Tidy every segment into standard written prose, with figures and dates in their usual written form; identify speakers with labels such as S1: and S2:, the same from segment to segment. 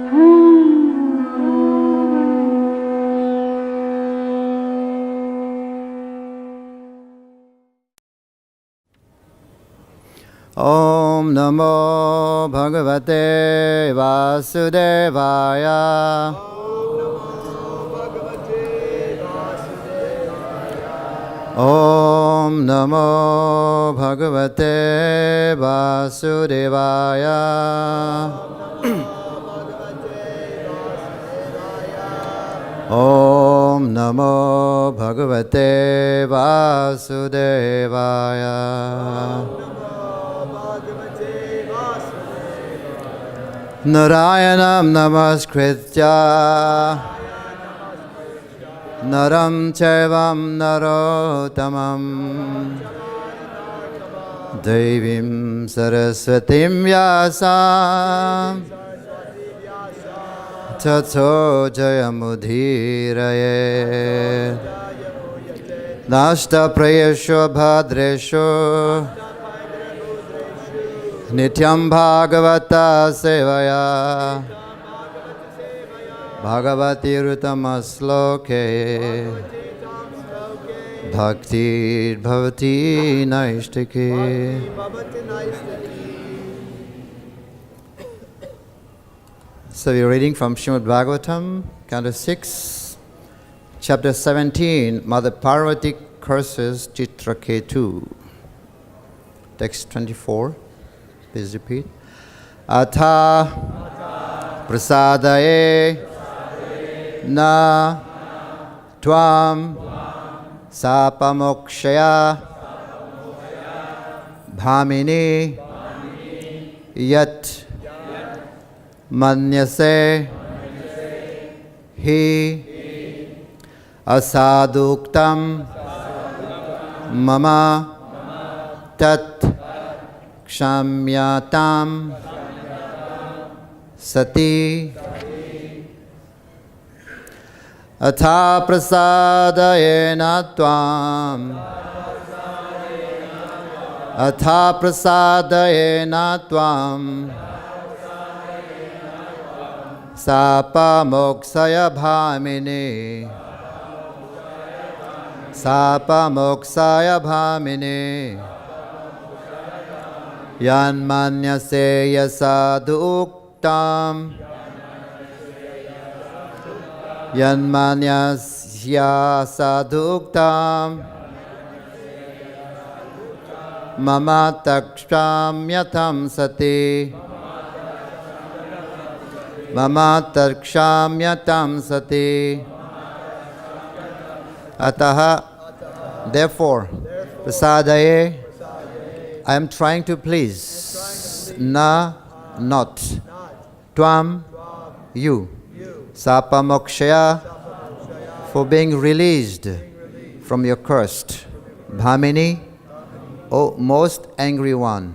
S1: Om Namo Bhagavate Vasudevaya. Om Namo Bhagavate Vasudevaya. Om Namo Bhagavate Vasudevaya. Narayanam namaskritya Naram Chaivam Narottamam Devim Saraswatim Vyasam Tato Jayamudhiraye Nashta Prayesho Bhadresho Nityam Bhagavata Sevaya Bhagavati Rutamasloke Bhakti Bhavati Naistike. So we're reading from Srimad Bhagavatam, Canto 6, Chapter 17, Mother Parvati curses Chitraketu. Text 24. Please repeat. Atha prasadaye na tvam sapamokshaya bhamini yat manyase hi asaduktam mama tat kshamyatam sati atha prasadayena tvam atha prasadayena tvam sapa moksaya bhamini sapa moksaya bhamini yan manyase yasaduktam yan manyasya saduktam mama takshamyatam sati mama takshamyatam sati ataha therefore prasadaye I am trying to please na not tvam you sapa mokshaya for being released from your cursed bhamini O most angry one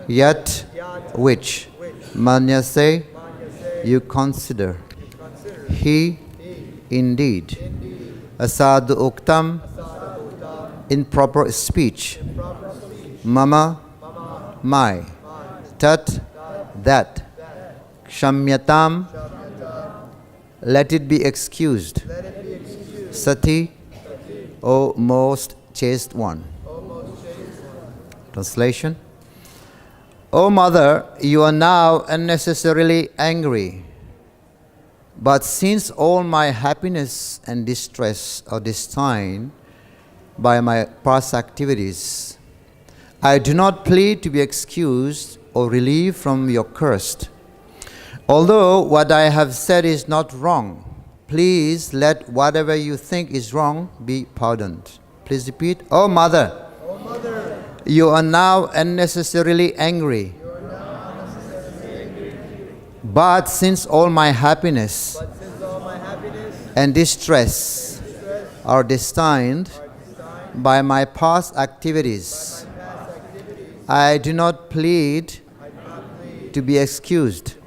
S1: yet which manyase you consider he indeed asadu uktam in proper speech mama my tat that kshamyatam let it be excused sati O most chaste one. Translation. O mother, you are now unnecessarily angry, but since all my happiness and distress are destined by my past activities, I do not plead to be excused or relieved from your curse. Although what I have said is not wrong, please let whatever you think is wrong be pardoned. Please repeat. O mother, you are now unnecessarily angry. But since all my happiness and distress are destined by my past activities, I do not plead to be excused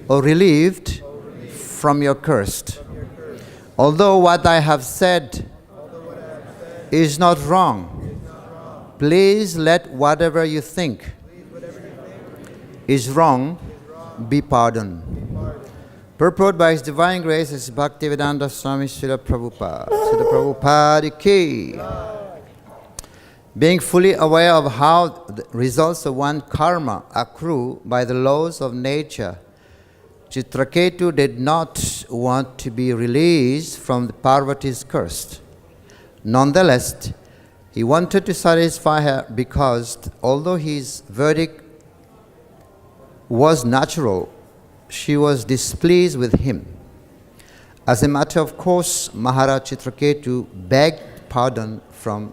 S1: or relieved from your curse. Although what I have said is not wrong, please let whatever you think is wrong be pardoned. Purport by His Divine Grace is Bhaktivedanta Swami Srila Prabhupada. Srila Prabhupada ki. Being fully aware of how the results of one karma accrue by the laws of nature, Chitraketu did not want to be released from the Parvati's curse. Nonetheless, he wanted to satisfy her because, although his verdict was natural, she was displeased with him. As a matter of course, Maharaj Chitraketu begged pardon from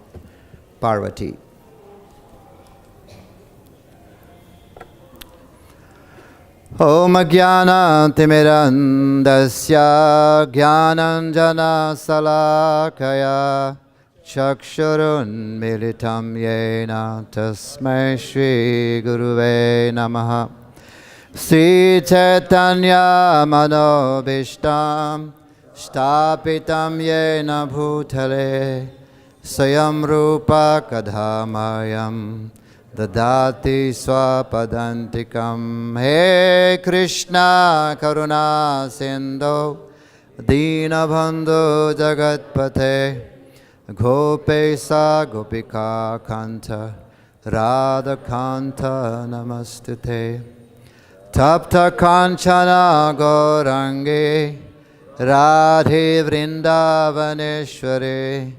S1: Parvati. Om Jnana Timirandasya Jnananjana Salakaya Chakshurun Militam Yena Tasmai Shri Guruve Namaha Sri Chaitanya Manobishtam Shtapitam Yena Bhutale Swayam Rupa Kadhamayam Dadati Swapadantikam. He Krishna Karuna Sindhu Dinabandhu Jagatpate Gopesa Gopika Kanta Radha Kanta Namastute Tapta Kanchana Gaurangi Radhe Vrindavaneshware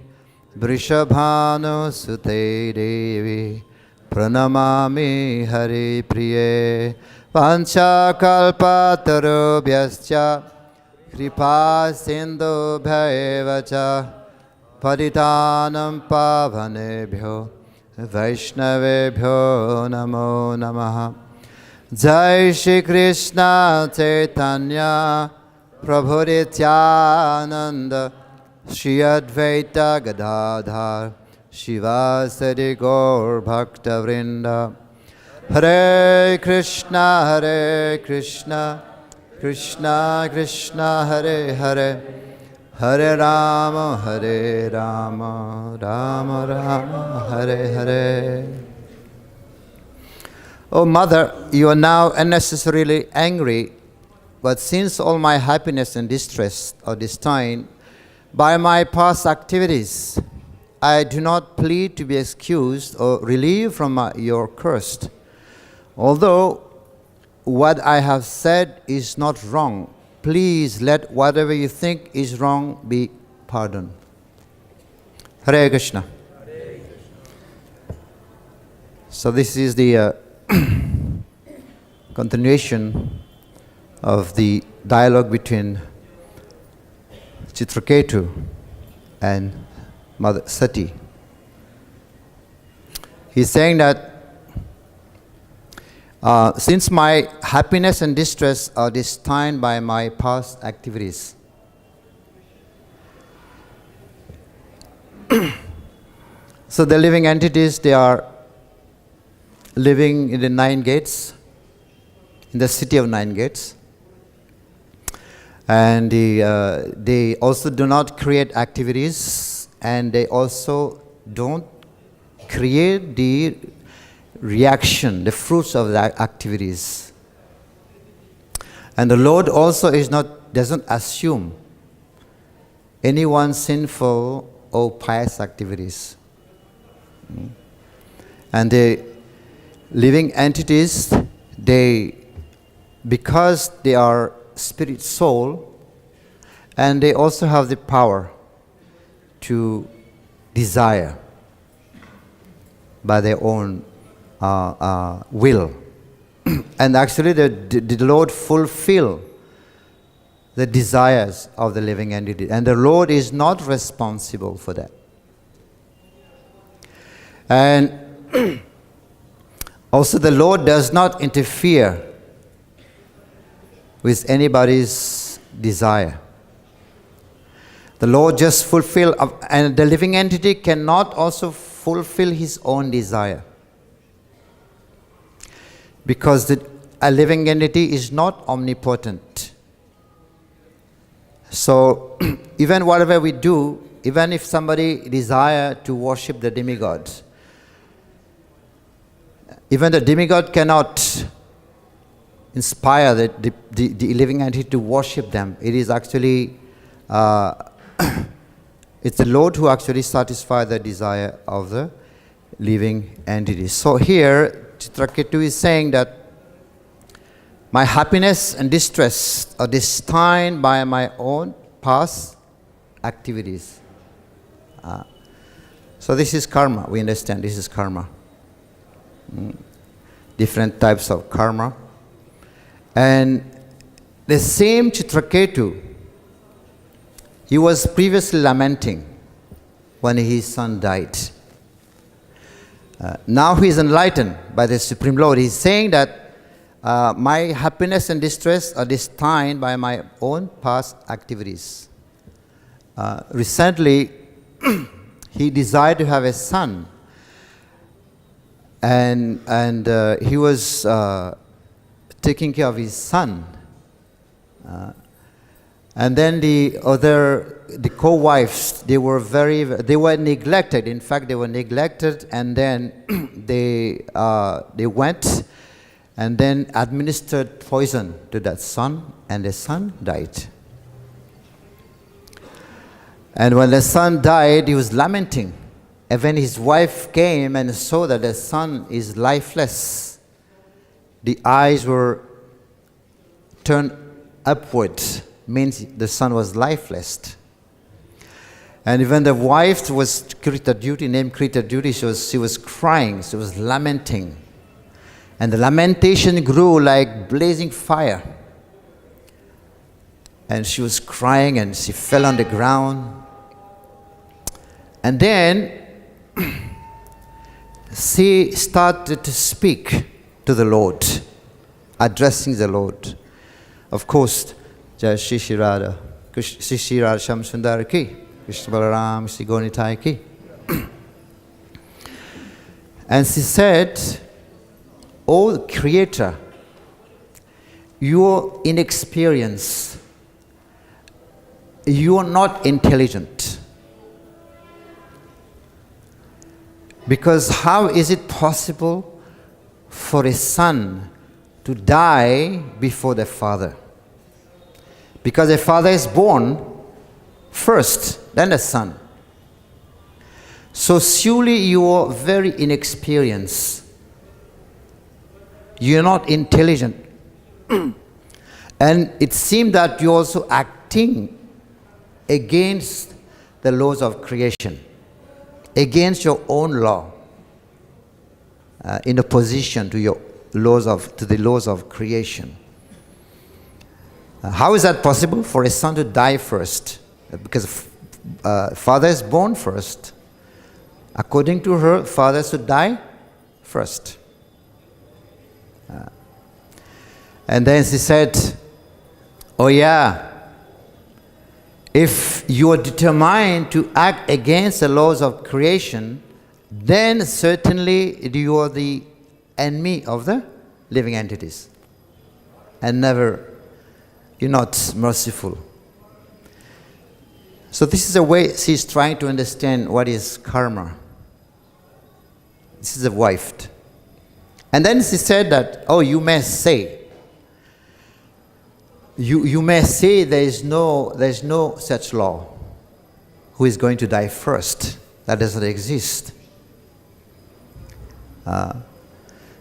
S1: Vrishabhanu Sute Devi Pranamami Hari Priye Pancha Kalpatarubhyascha Kripa Sindhu Bhaivacha Paditanam Pavanebhyo Vaishnavebhyo Namo Namaha. Jai Shri Krishna Chaitanya Prabhu Nityananda Shri Advaita Gadadhar Shivasari Gaur Bhakta Vrinda. Hare Krishna Krishna Krishna Hare Hare Hare Rama Rama Rama Hare Hare. Oh Mother, you are now unnecessarily angry, but since all my happiness and distress are destined by my past activities, I do not plead to be excused or relieved from your curse. Although what I have said is not wrong, please let whatever you think is wrong be pardoned. Hare Krishna. Hare Krishna. So this is the continuation of the dialogue between Chitraketu and Mother Sati. He's saying that since my happiness and distress are destined by my past activities, so the living entities, they are living in the 9 gates, in the city of 9 gates. And they also do not create activities, and they also don't create the reaction, the fruits of the activities. And the Lord also doesn't assume anyone's sinful or pious activities. And the living entities, because they are spirit soul, and they also have the power to desire by their own will. And actually the Lord fulfill the desires of the living entity, and the Lord is not responsible for that. And also the Lord does not interfere with anybody's desire. The Lord just fulfill, and the living entity cannot also fulfill his own desire. Because a living entity is not omnipotent. So even whatever we do, even if somebody desire to worship the demigods, even the demigod cannot inspire the living entity to worship them. It is actually, it's the Lord who actually satisfies the desire of the living entity. So here, Chitraketu is saying that my happiness and distress are destined by my own past activities. So this is karma. We understand this is karma. Different types of karma. And the same Chitraketu, he was previously lamenting when his son died. Now he is enlightened by the Supreme Lord. He is saying that my happiness and distress are destined by my own past activities. Recently, he desired to have a son, and he was taking care of his son. And then the co-wives, they were neglected. In fact, they were neglected, and then they went and then administered poison to that son, and the son died. And when the son died, he was lamenting. And when his wife came and saw that the son is lifeless, the eyes were turned upward, means the son was lifeless. And when the wife was named Krita Duty, she was crying, she was lamenting. And the lamentation grew like blazing fire. And she was crying and she fell on the ground. And then she started to speak to the Lord, addressing the Lord. Of course, Jai Shri Shri Radha, Shri Shri Radha Sham Sundara ki, Krishna Balaram Shri Gonitai ki. And she said, "O Creator, you are inexperienced. You are not intelligent. Because how is it possible for a son to die before the father? Because a father is born first, then the son. So surely you are very inexperienced. You are not intelligent. And it seemed that you are also acting against the laws of creation, against your own law, in opposition to the laws of creation. How is that possible for a son to die first? Because father is born first. According to her, father should die first. And then she said, "Oh yeah, if you are determined to act against the laws of creation, then certainly you are the enemy of the living entities. And you're not merciful." So this is a way she's trying to understand what is karma. This is a wife. And then she said that, "Oh, you may say, you may say there is no such law. Who is going to die first? That doesn't exist."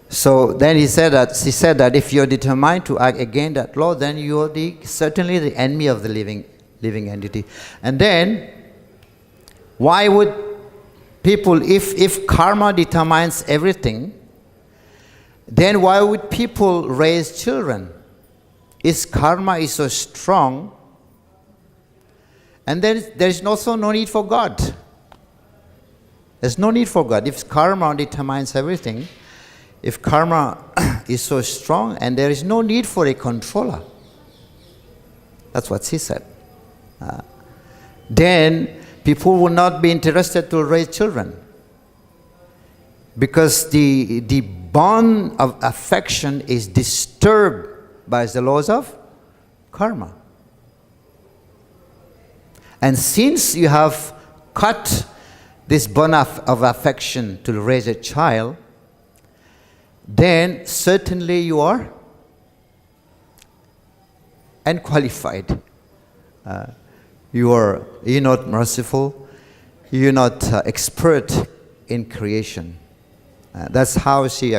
S1: So then she said that if you're determined to act against that law, then you're certainly the enemy of the living entity. And then, why would people, if karma determines everything, then why would people raise children? If karma is so strong, and then there is also no need for God. There's no need for God. If karma determines everything, if karma is so strong, and there is no need for a controller. That's what she said. Then people will not be interested to raise children, because the bond of affection is disturbed by the laws of karma. And since you have cut this bond of affection to raise a child, then certainly you are unqualified. You're not merciful. You're not expert in creation. That's how she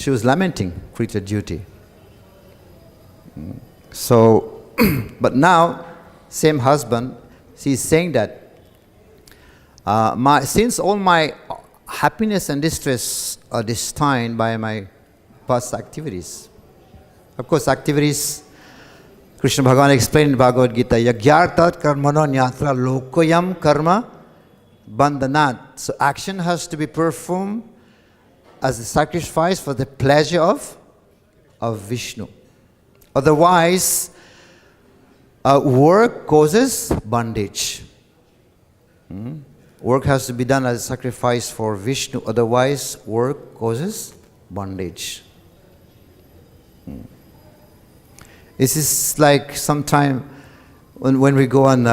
S1: was lamenting creature duty. So, but now, same husband, she's saying that since all my happiness and distress are destined by my past activities. Of course, activities, Krishna Bhagavan explained in Bhagavad-Gita, Yagyartat karmano nyatra lokoyam karma bandhanat. So action has to be performed as a sacrifice for the pleasure of Vishnu. Otherwise, work causes bondage. Work has to be done as a sacrifice for Vishnu. Otherwise, work causes bondage. This is like sometime when we go on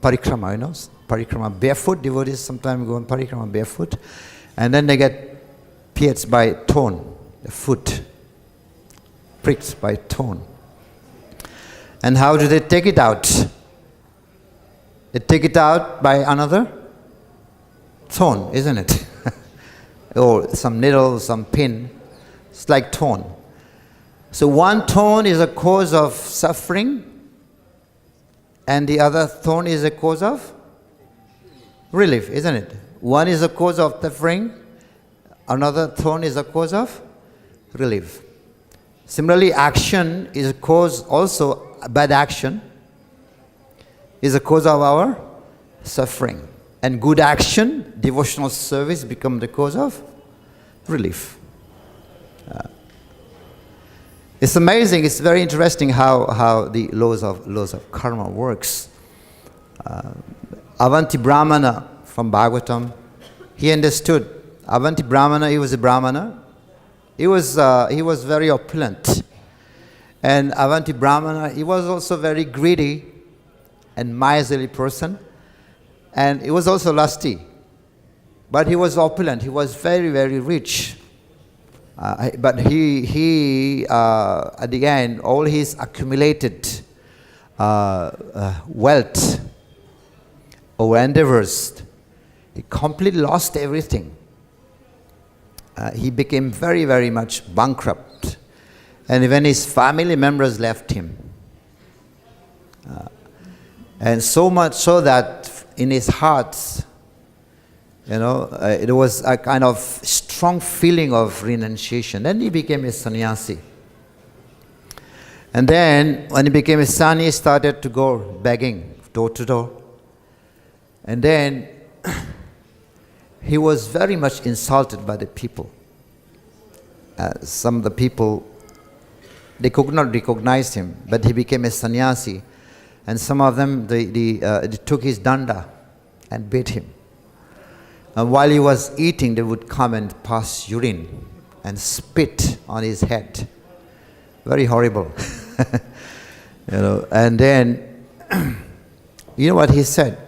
S1: parikrama, parikrama barefoot. Devotees sometimes go on parikrama barefoot, and then they get pierced by thorn, the foot, pricked by thorn. And how do they take it out? They take it out by another thorn, isn't it? Or some needle, some pin. It's like thorn. So one thorn is a cause of suffering, and the other thorn is a cause of relief, isn't it? One is a cause of suffering, another thorn is a cause of relief. Similarly, action is a cause also, bad action is a cause of our suffering. And good action, devotional service, become the cause of relief. It's amazing, it's very interesting how the laws of karma works. Avanti Brahmana from Bhagavatam, he understood. Avanti Brahmana, he was a Brahmana. He was very opulent. And Avanti Brahmana, he was also very greedy and miserly person. And he was also lusty. But he was opulent, he was very, very rich. But he at the end, all his accumulated wealth or endeavors, he completely lost everything. He became very, very much bankrupt. And even his family members left him. And so much so that in his heart, it was a kind of strong feeling of renunciation. Then he became a sannyasi. And then when he became a sannyasi, he started to go begging door to door. And then he was very much insulted by the people. Some of the people, they could not recognize him, but he became a sannyasi. And some of them, they took his danda and beat him. And while he was eating, they would come and pass urine and spit on his head. Very horrible. And then, you know what he said?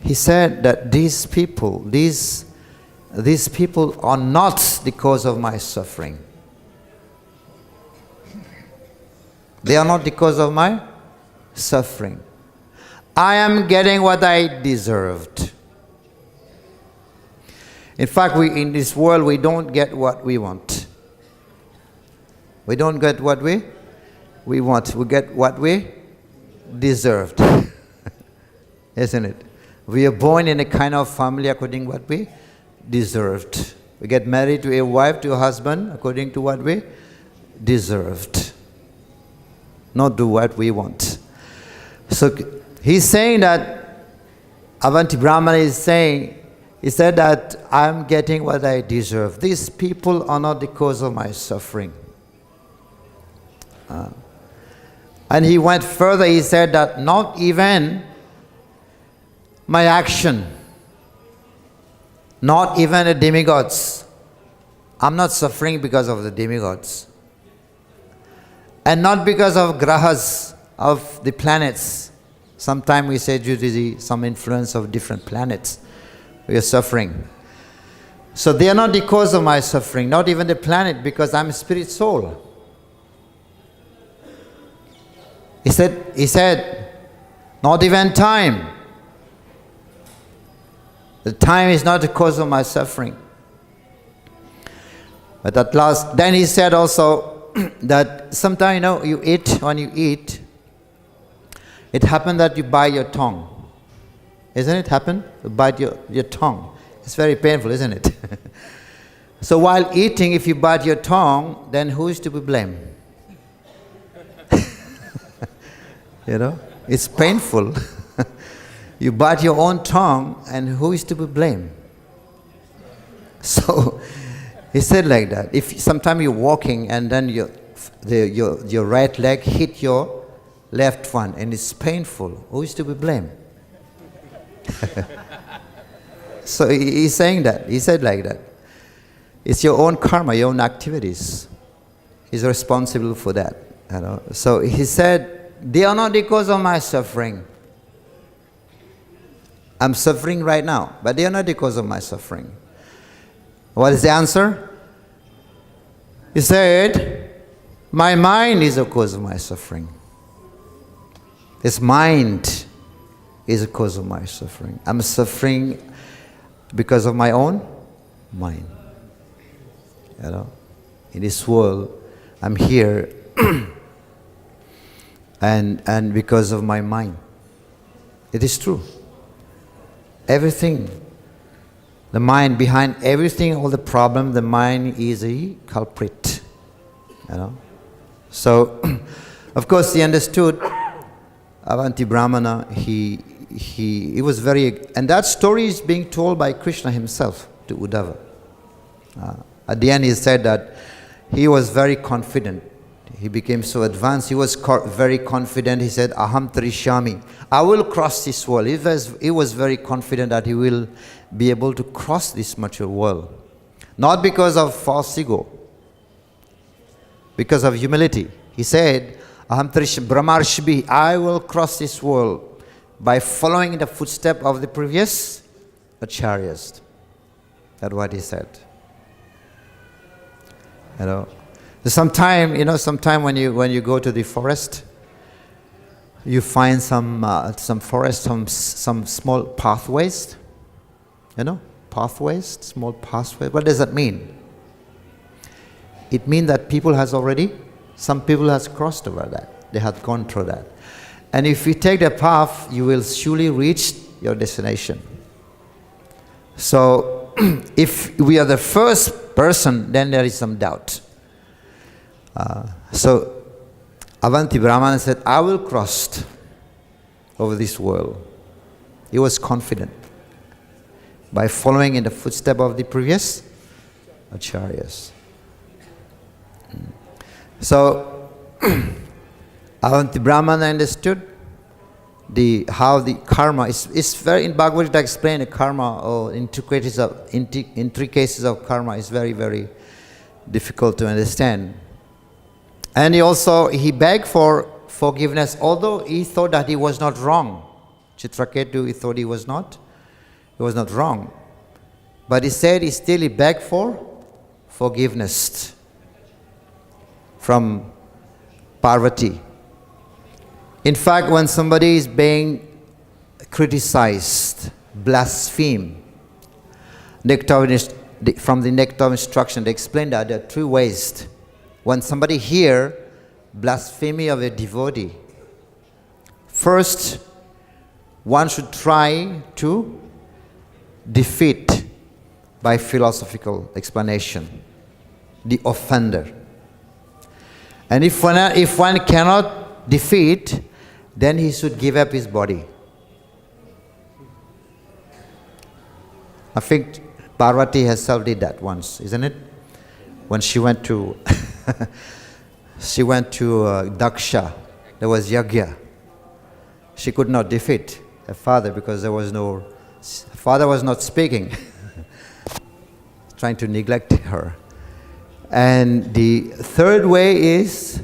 S1: He said that these people are not the cause of my suffering. They are not the cause of my suffering. I am getting what I deserved. In fact, in this world, we don't get what we want. We don't get what we want. We get what we deserved. Isn't it? We are born in a kind of family according to what we deserved. We get married to a wife, to a husband, according to what we deserved. Not do what we want. So he's saying that, Avanti Brahmana is saying, he said that I'm getting what I deserve. These people are not the cause of my suffering. And he went further, he said that not even my action, not even the demigods. I'm not suffering because of the demigods. And not because of grahas, of the planets. Sometimes we say due to some influence of different planets, we are suffering. So they are not the cause of my suffering, not even the planet, because I'm a spirit soul. He said, not even time. The time is not the cause of my suffering. But at last, then he said also that sometimes, when you eat, it happens that you bite your tongue. Isn't it happen? You bite your tongue. It's very painful, isn't it? So while eating, if you bite your tongue, then who is to be blamed? It's painful. You bite your own tongue, and who is to be blamed? So he said like that. If sometime you're walking and then your right leg hit your left one, and it's painful, who is to be blamed? So he's saying that. He said like that. It's your own karma, your own activities. He's responsible for that. So he said, they are not the cause of my suffering. I'm suffering right now, but they are not the cause of my suffering. What is the answer? He said, my mind is the cause of my suffering. This mind is the cause of my suffering. I'm suffering because of my own mind. In this world, I'm here and because of my mind. It is true. Everything, the mind behind everything, all the problem, the mind is a culprit. So, of course, he understood. Avanti Brahmana, he was very, and that story is being told by Krishna himself to Uddhava. At the end, he said that he was very confident. He became so advanced. He was very confident. He said, "Aham Trishami, I will cross this world." He was very confident that he will be able to cross this material world, not because of false ego, because of humility. He said, "Aham Trishami, Brahmarshibhi, I will cross this world by following in the footsteps of the previous acharyas." That's what he said. Sometime when you go to the forest, you find some forest, some small pathways. Pathways, small pathways. What does that mean? It means that some people has crossed over that. They have gone through that. And if you take the path, you will surely reach your destination. So, if we are the first person, then there is some doubt. So Avanti Brahmana said, I will cross over this world. He was confident by following in the footsteps of the previous acharyas. So Avanti Brahmana understood how the karma is very, in Bhagavad-Gita explained the karma or intricacies of karma is very, very difficult to understand. And he begged for forgiveness, although he thought that he was not wrong. Chitraketu, he thought he was not wrong. But he said he begged for forgiveness from Parvati. In fact, when somebody is being criticized, blasphemed, from the nectar of instruction, they explain that there are three ways. When somebody hears blasphemy of a devotee, first, one should try to defeat by philosophical explanation the offender. And if one cannot defeat, then he should give up his body. I think Parvati herself did that once, isn't it? When she went to Daksha, there was Yagya. She could not defeat her father because her father was not speaking, trying to neglect her. And the third way is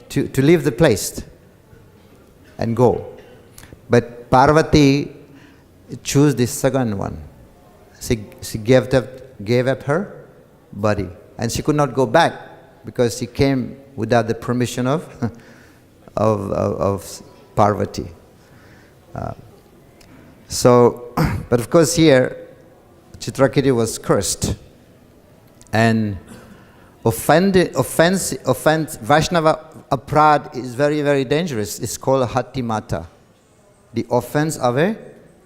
S1: to leave the place and go. But Parvati chose the second one. She gave up her body. And she could not go back because she came without the permission of of Parvati. But of course here, Chitrakiti was cursed, and offense Vaishnava aprad is very, very dangerous. It's called Hatimata, the offense of a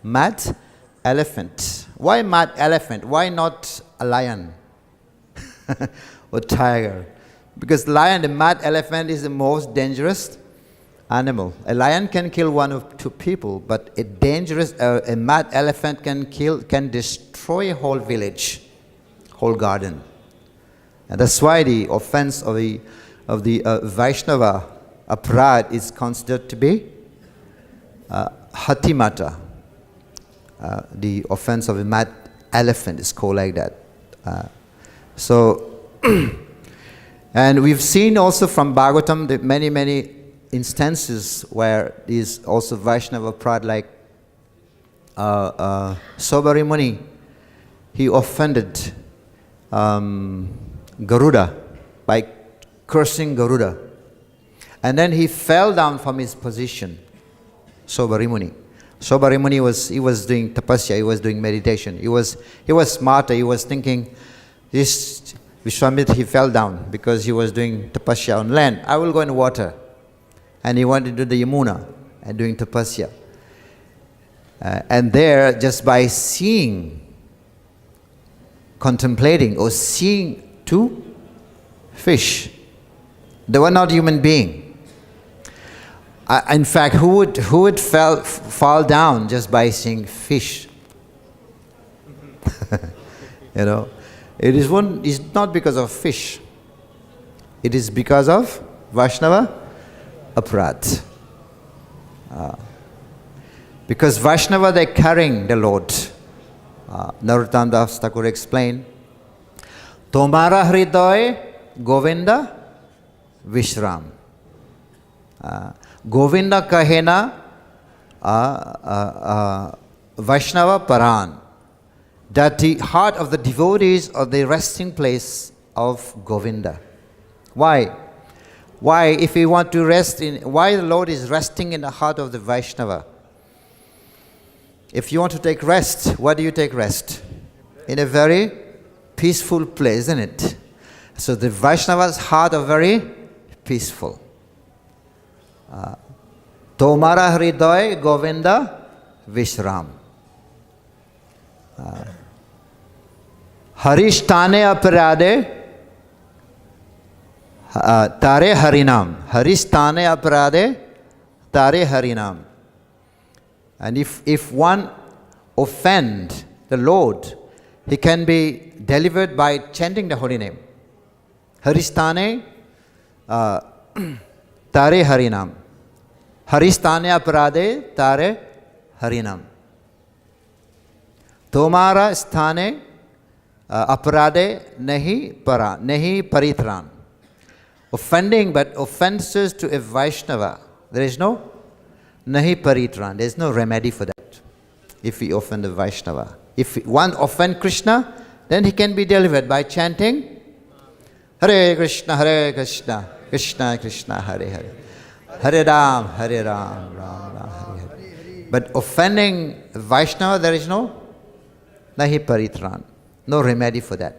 S1: mad elephant. Why mad elephant? Why not a lion or tiger? Because lion, the mad elephant, is the most dangerous animal. A lion can kill one or two people, but a mad elephant can destroy a whole village, whole garden. And that's why the offense of the Vaishnava aprad is considered to be Hatimata. The offense of a mad elephant is called like that. And we've seen also from Bhagavatam that many instances where is also Vaishnava aprad, like Sobari Muni. He offended Garuda by cursing Garuda. And then he fell down from his position, Sobari Muni. Sobari Muni was doing tapasya, he was doing meditation. He was smarter, he was thinking, this Vishwamitra, he fell down because he was doing tapasya on land. I will go in water. And he wanted to do the Yamuna and doing tapasya. And there, just by seeing, contemplating, or seeing two fish, they were not human being. In fact, who would fall down just by seeing fish? You know, it's not because of fish. It is because of Vaishnava aprad. Because Vaishnava, they're carrying the Lord. Narottam Das Thakur explained, Tomara hriday Govinda Vishram. Govinda kahena Vaishnava paran. That the heart of the devotees are the resting place of Govinda. Why? Why, if we want to why the Lord is resting in the heart of the Vaishnava? If you want to take rest, where do you take rest? In a very peaceful place, isn't it? So the Vaishnava's heart are very peaceful. Tomara hriday Govinda Vishram. Harishtane aparade Tare Harinam. Haristane aprade Tare Harinam. And if one offend the Lord, he can be delivered by chanting the holy name. Haristane Tare Harinam. Haristane aprade Tare Harinam. Tomara sthane aprade nahi paritran. Offending, but offenses to a Vaishnava, there is no nahi paritran, there is no remedy for that. If we offend a Vaishnava, if one offend Krishna, then he can be delivered by chanting Hare Krishna, Krishna Krishna, Hare Hare, Hare Ram, Ram Ram, Hare Hare. But offending Vaishnava, there is no nahi paritran, no remedy for that.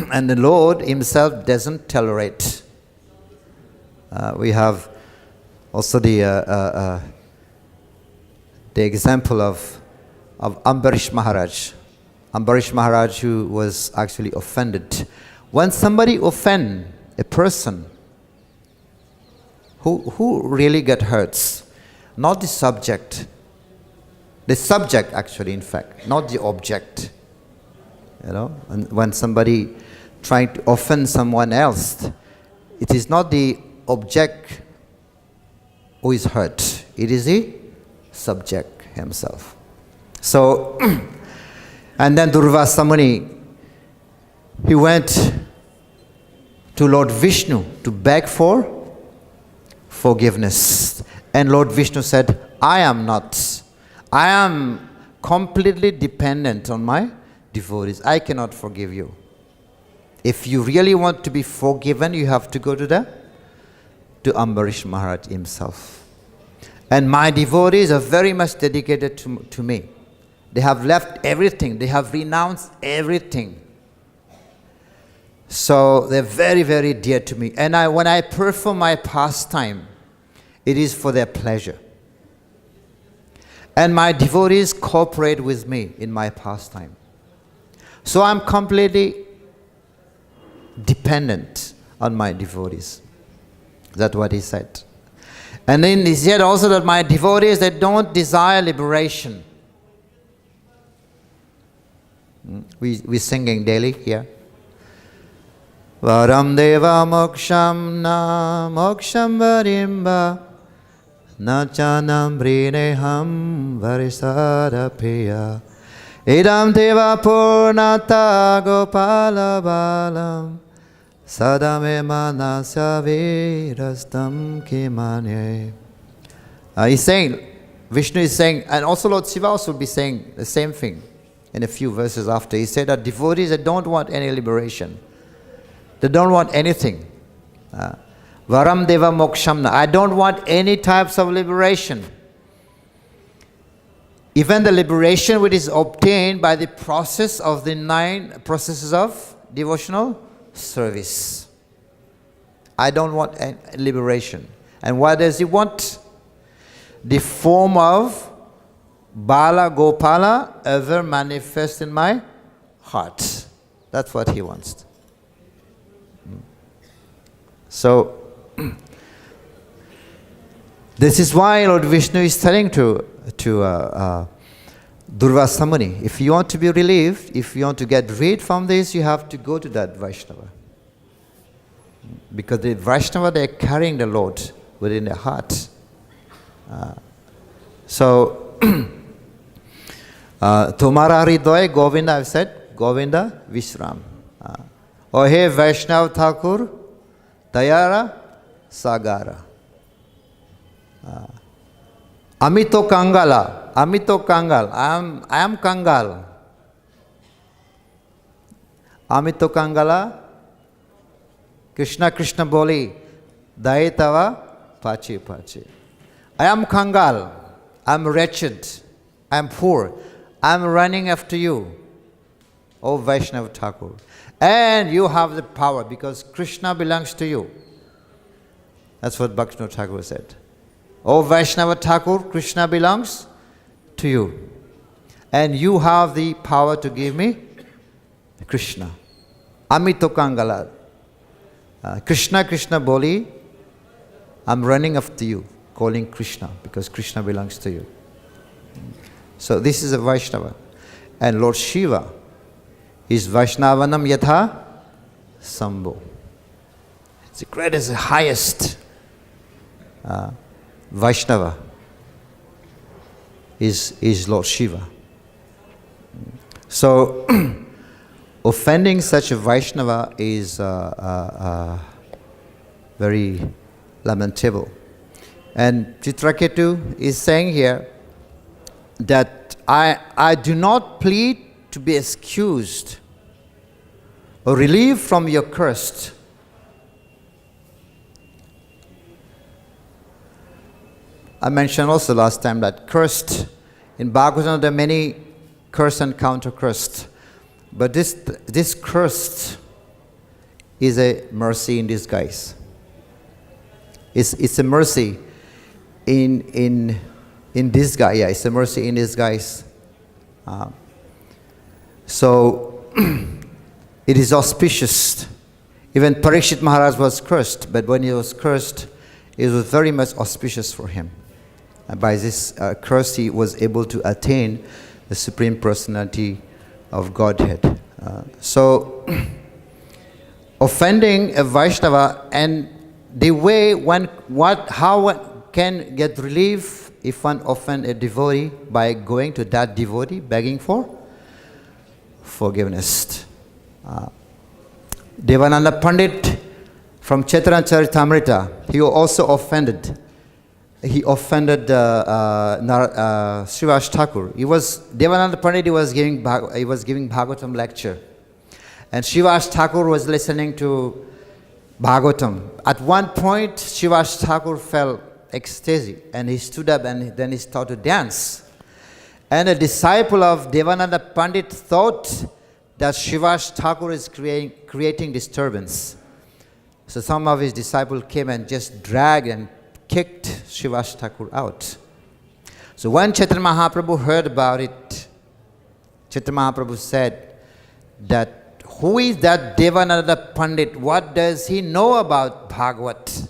S1: And the Lord himself doesn't tolerate. We have also the example of Ambarish Maharaj. Ambarish Maharaj, who was actually offended. When somebody offend a person, who really get hurts? Not the subject. The subject actually, in fact, not the object. You know, and when somebody trying to offend someone else, it is not the object who is hurt. It is the subject himself. So, and then Durvasa Muni, he went to Lord Vishnu to beg for forgiveness. And Lord Vishnu said, I am completely dependent on my devotees. I cannot forgive you. If you really want to be forgiven, you have to go to Ambarish Maharaj himself. And my devotees are very much dedicated to me. They have left everything. They have renounced everything. So they're very, very dear to me. And when I perform my pastime, it is for their pleasure. And my devotees cooperate with me in my pastime. So I'm completely dependent on my devotees. That's what he said. And then he said also that my devotees, they don't desire liberation. We're singing daily here. Varam deva moksham na moksham varimba na chanam brineham varisadapiya idam deva purnata gopala balam sadame manasya virastam kimanye. He's saying, Vishnu is saying, and also Lord Shiva also will be saying the same thing in a few verses after. He said that devotees that don't want any liberation. They don't want anything. Varam deva mokshamna. I don't want any types of liberation. Even the liberation which is obtained by the process of the 9 processes of devotional service. I don't want liberation. And what does he want? The form of Bala Gopala ever manifest in my heart. That's what he wants. So, this is why Lord Vishnu is telling to Durvasa Muni, if you want to be relieved, if you want to get rid from this, you have to go to that Vaishnava. Because the Vaishnava, they are carrying the Lord within their heart. So, Tumara Hridoy Govinda, I've said, Govinda Vishram. Oh, hey Vaishnav Thakur, Dayara Sagara. Amito Kangala. Amito Kangal. I am Kangal. Amito Kangala. Krishna Krishna Boli. Daitava Pachi Pachi. I am Kangal. I am wretched. I am poor. I am running after you, O Vaishnava Thakur. And you have the power because Krishna belongs to you. That's what Bhaktivinoda Thakur said. O Vaishnava Thakur, Krishna belongs to you. And you have the power to give me Krishna. Amito Kangala. Krishna Krishna Boli. I'm running after you, calling Krishna because Krishna belongs to you. So this is a Vaishnava. And Lord Shiva is Vaishnavanam Yatha Sambho. It's the greatest, the highest Vaishnava is Lord Shiva. So offending such a Vaishnava is very lamentable. And Chitraketu is saying here that I do not plead to be excused or relieved from your curse. I mentioned also last time that cursed, in Bhagavatam there are many curse and counter cursed. But this cursed is a mercy in disguise. It's a mercy in disguise. Yeah, it's a mercy in disguise. So it is auspicious. Even Parikshit Maharaj was cursed, but when he was cursed, it was very much auspicious for him. And by this curse, he was able to attain the Supreme Personality of Godhead. So offending a Vaishnava, and the way how one can get relief if one offend a devotee by going to that devotee begging for forgiveness. Devananda Pandit from Chaitanya Charitamrita, he also offended. He offended Srivas Thakur. Devananda Pandit, he was giving Bhagavatam lecture. And Srivas Thakur was listening to Bhagavatam. At one point, Srivas Thakur felt ecstasy, and he stood up and then he started to dance. And a disciple of Devananda Pandit thought that Srivas Thakur is creating disturbance. So some of his disciples came and just dragged and kicked Srivas Thakur out. So when Chaitanya Mahaprabhu heard about it, Chaitanya Mahaprabhu said that, who is that Devananda Pandit? What does he know about Bhagavat?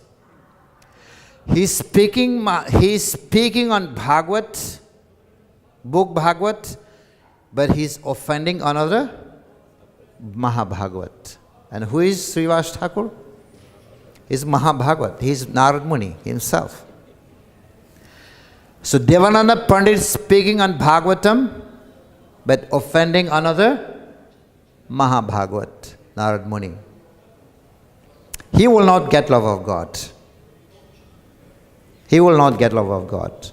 S1: He's speaking on Bhagavat, book Bhagavat, but he's offending another Mahabhagavat. And who is Srivas Thakur? He's Mahabhagavat. He's Narad Muni himself. So Devananda Pandit is speaking on Bhagavatam, but offending another Mahabhagavat, Narad Muni. He will not get love of God. He will not get love of God.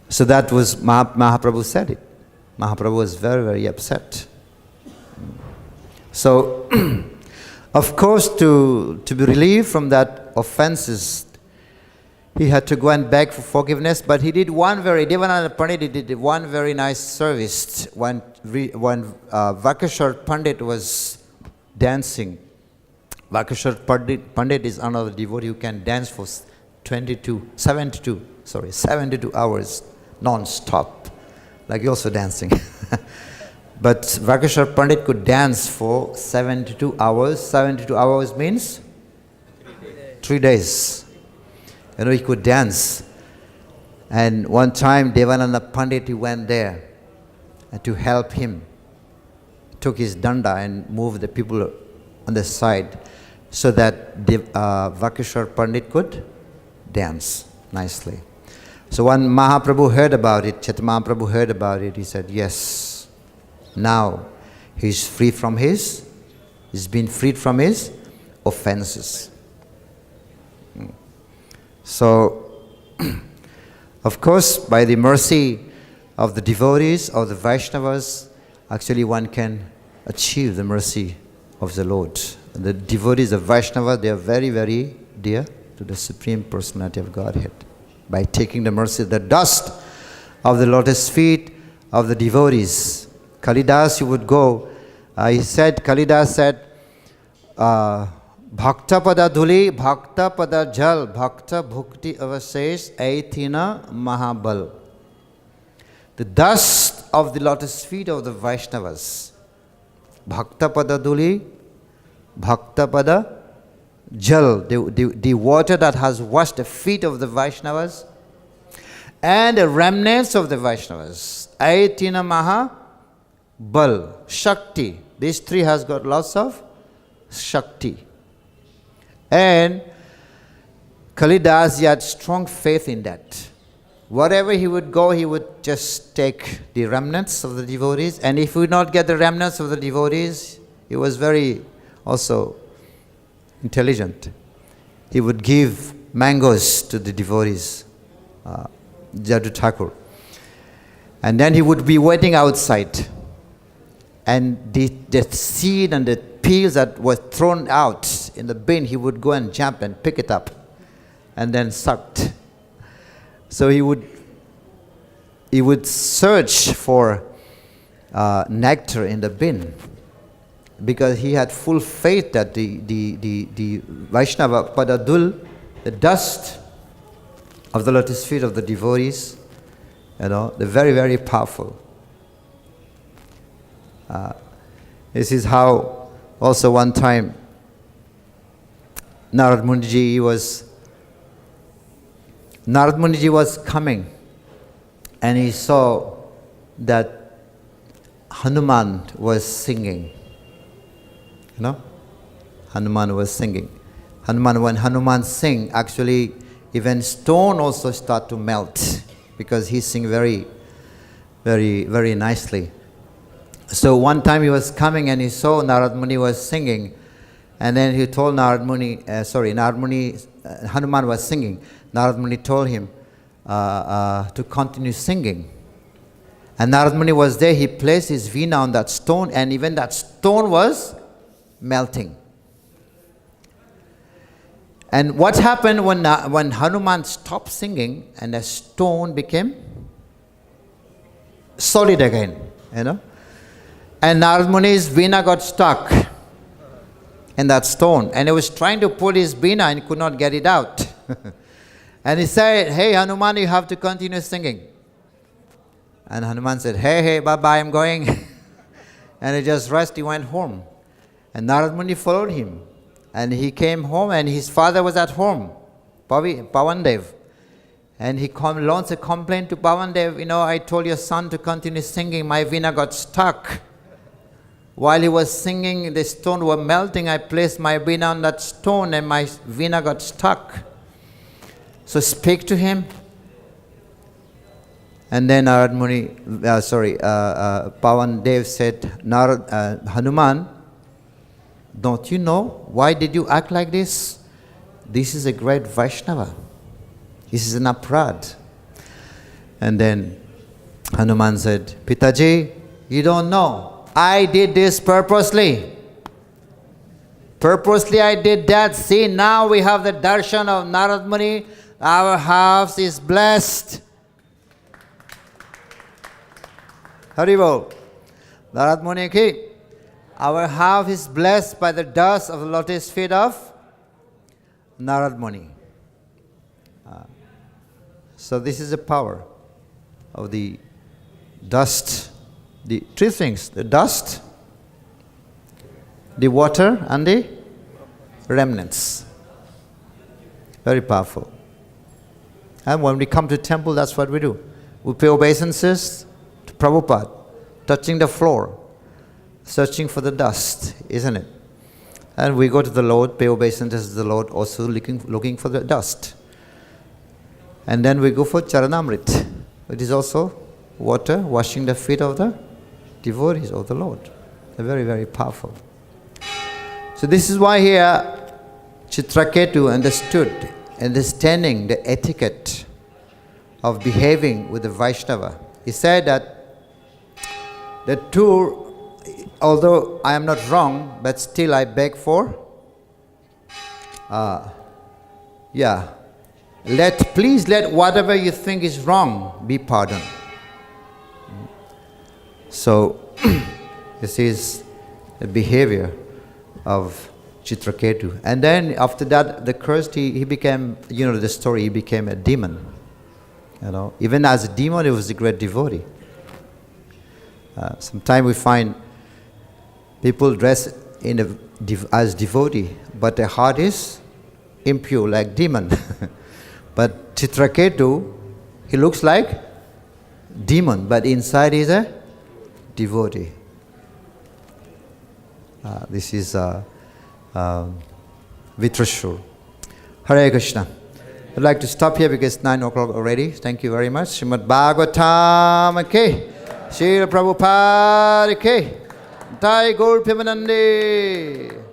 S1: So that was Mahaprabhu said it. Mahaprabhu was very, very upset. So, of course, to be relieved from that offenses, he had to go and beg for forgiveness. But he did Devananda Pandit did one very nice service when Vakashar Pandit was dancing. Vakashar Pandit is another devotee who can dance for 72 hours non-stop, like you're also dancing. But Vakashar Pandit could dance for 72 hours. 72 hours means 3 days. He could dance. And one time Devananda Pandit, he went there to help him. Took his danda and moved the people on the side so that Vakashar Pandit could dance nicely. So when Mahaprabhu heard about it, Chaitanya Mahaprabhu heard about it, he said, yes, now he's been freed from his offenses. So, of course, by the mercy of the devotees, of the Vaishnavas, actually one can achieve the mercy of the Lord. The devotees of Vaishnava, they are very, very dear to the Supreme Personality of Godhead. By taking the mercy, the dust of the lotus feet of the devotees. Kalidas, you would go, Kalidas said, Bhakta pada dhuli, bhakta pada jal, bhakta bhukti avasesh, aitina mahabal. The dust of the lotus feet of the Vaishnavas. Bhakta pada dhuli, bhakta pada jal, the water that has washed the feet of the Vaishnavas, and the remnants of the Vaishnavas. Aitina mahabal, Shakti. These three has got lots of Shakti. And Kalidas, he had strong faith in that. Wherever he would go, he would just take the remnants of the devotees. And if he would not get the remnants of the devotees, he was very also intelligent. He would give mangoes to the devotees, Jadu Thakur. And then he would be waiting outside. And the seed and the peels that were thrown out in the bin, he would go and jump and pick it up and then sucked. So he would search for nectar in the bin because he had full faith that the Vaishnava Padadul, the dust of the lotus feet of the devotees, they're very, very powerful. This is how also one time Narad Muniji was coming and he saw that Hanuman was singing. Hanuman was singing. When Hanuman sing, actually even stone also start to melt because he sing very, very, very nicely. So one time he was coming and he saw Narad Muni was singing, and then he told Hanuman was singing. Narad Muni told him to continue singing. And Narad Muni was there. He placed his veena on that stone, and even that stone was melting. And what happened when Hanuman stopped singing and the stone became solid again, you know? And Narad Muni's veena got stuck in that stone, and he was trying to pull his veena and could not get it out. And he said, "Hey Hanuman, you have to continue singing." And Hanuman said, hey, bye-bye, I'm going. And he just rested, he went home. And Narad Muni followed him. And he came home, and his father was at home, Pavandev. And he launched a complaint to Pavandev, I told your son to continue singing, my veena got stuck. While he was singing, the stone was melting. I placed my veena on that stone and my veena got stuck. So speak to him. And then Narad Muni, Pavandev said, Hanuman, don't you know? Why did you act like this? This is a great Vaishnava. This is an aparad. And then Hanuman said, Pitaji, you don't know. I did this purposely. Purposely I did that. See, now we have the darshan of Narad Muni. Our house is blessed. Haribol. Narad Muni ki. Our house is blessed by the dust of the lotus feet of Narad Muni. So this is the power of the dust. The three things: the dust, the water, and the remnants. Very powerful. And when we come to temple, that's what we do. We pay obeisances to Prabhupada, touching the floor, searching for the dust, isn't it? And we go to the Lord, pay obeisances to the Lord, also looking for the dust. And then we go for Charanamrit. It is also water, washing the feet of the devotees of the Lord. They're very, very powerful. So this is why here Chitraketu understood, understanding the etiquette of behaving with the Vaishnava. He said that the two, although I am not wrong, but still I beg for, please let whatever you think is wrong be pardoned. So, this is the behavior of Chitraketu. And then after that, the cursed, he became, the story, he became a demon. Even as a demon, he was a great devotee. Sometimes we find people dress as devotee, but their heart is impure, like demon. But Chitraketu, he looks like demon, but inside is a devotee. This is Vitrashur. Hare Krishna. I'd like to stop here because it's 9 o'clock already. Thank you very much. Srimad Bhagavatam ke, Srila Prabhupada ke, Jai Gaur Premanande.